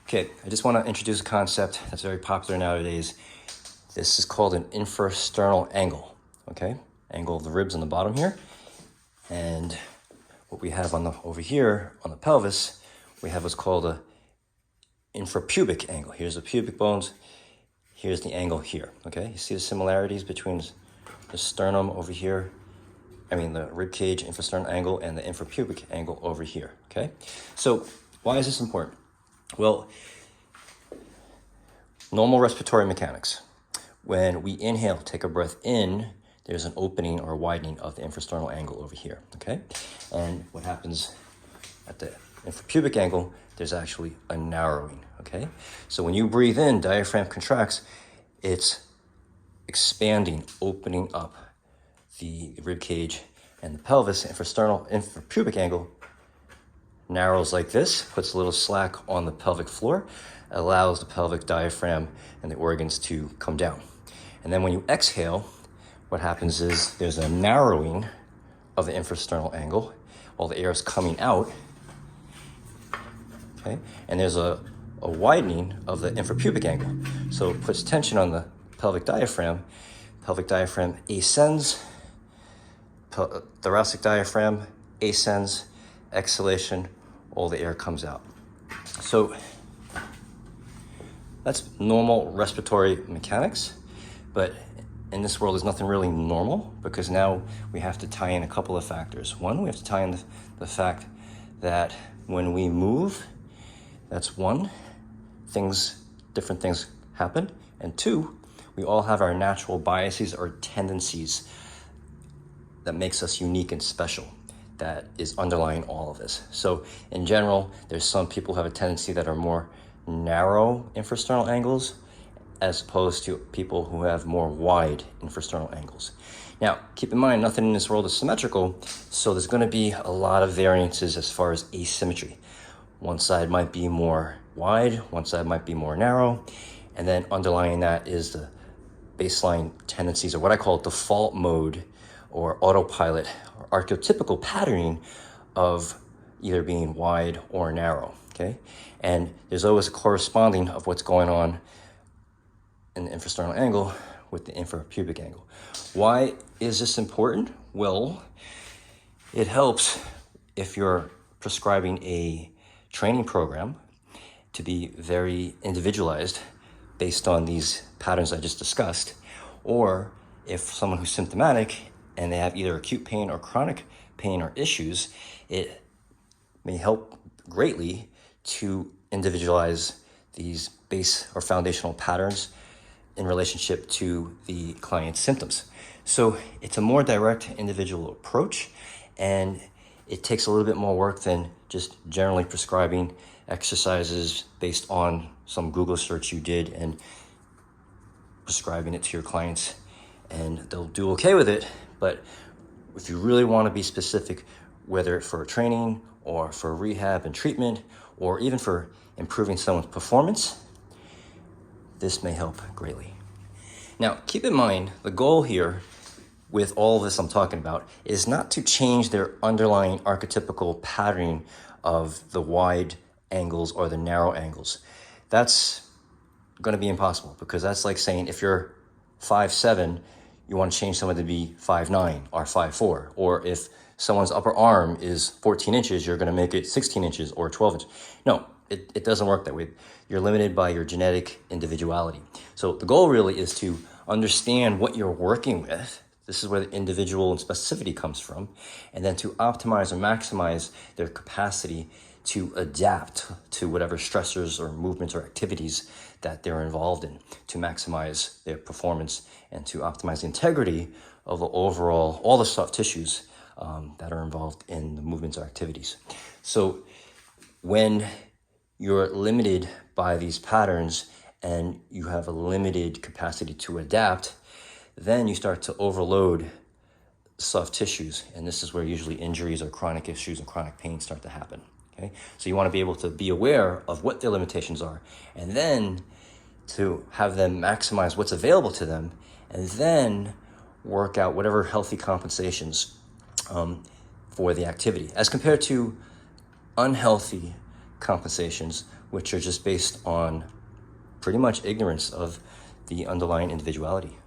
Okay, I just want to introduce a concept that's very popular nowadays. This is called an infrasternal angle, okay? Angle of the ribs on the bottom here. And what we have over here on the pelvis, we have what's called a infrapubic angle. Here's the pubic bones, here's the angle here, okay? You see the similarities between the sternum over here, the rib cage infrasternal angle and the infrapubic angle over here, okay? So why is this important? Well, normal respiratory mechanics. When we inhale, take a breath in, there's an opening or widening of the infrasternal angle over here, okay? And what happens at the infrapubic angle, there's actually a narrowing, okay? So when you breathe in, diaphragm contracts, it's expanding, opening up the rib cage and the pelvis. Infrapubic angle narrows like this, puts a little slack on the pelvic floor, allows the pelvic diaphragm and the organs to come down. And then when you exhale, what happens is there's a narrowing of the infrasternal angle while the air is coming out, okay? And there's a widening of the infrapubic angle. So it puts tension on the pelvic diaphragm ascends, thoracic diaphragm ascends, exhalation, all the air comes out. So that's normal respiratory mechanics, but in this world there's nothing really normal, because now we have to tie in a couple of factors. One, we have to tie in the fact that when we move, that's one, different things happen, and two, we all have our natural biases or tendencies that makes us unique and special, that is underlying all of this. So in general, there's some people who have a tendency that are more narrow infrasternal angles as opposed to people who have more wide infrasternal angles. Now, keep in mind, nothing in this world is symmetrical, so there's going to be a lot of variances as far as asymmetry. One side might be more wide, one side might be more narrow, and then underlying that is the baseline tendencies, or what I call default mode or autopilot or archetypical patterning of either being wide or narrow, okay? And there's always a corresponding of what's going on in the infrasternal angle with the infrapubic angle. Why is this important? Well, it helps if you're prescribing a training program to be very individualized based on these patterns I just discussed, or if someone who's symptomatic and they have either acute pain or chronic pain or issues, it may help greatly to individualize these base or foundational patterns in relationship to the client's symptoms. So it's a more direct individual approach, and it takes a little bit more work than just generally prescribing exercises based on some Google search you did and prescribing it to your clients, and they'll do okay with it. But if you really want to be specific, whether for training or for rehab and treatment, or even for improving someone's performance, this may help greatly. Now, keep in mind, the goal here with all of this I'm talking about is not to change their underlying archetypical patterning of the wide angles or the narrow angles. That's going to be impossible, because that's like saying if you're 5'7", you want to change someone to be 5'9" or 5'4", or if someone's upper arm is 14 inches, you're going to make it 16 inches or 12 inches. No, it doesn't work that way. You're limited by your genetic individuality. So the goal really is to understand what you're working with. This is where the individual and specificity comes from, and then to optimize or maximize their capacity to adapt to whatever stressors or movements or activities that they're involved in, to maximize their performance and to optimize the integrity of the overall, all the soft tissues that are involved in the movements or activities. So when you're limited by these patterns and you have a limited capacity to adapt, then you start to overload soft tissues, and this is where usually injuries or chronic issues and chronic pain start to happen. Okay? So you want to be able to be aware of what their limitations are, and then to have them maximize what's available to them, and then work out whatever healthy compensations for the activity, as compared to unhealthy compensations which are just based on pretty much ignorance of the underlying individuality.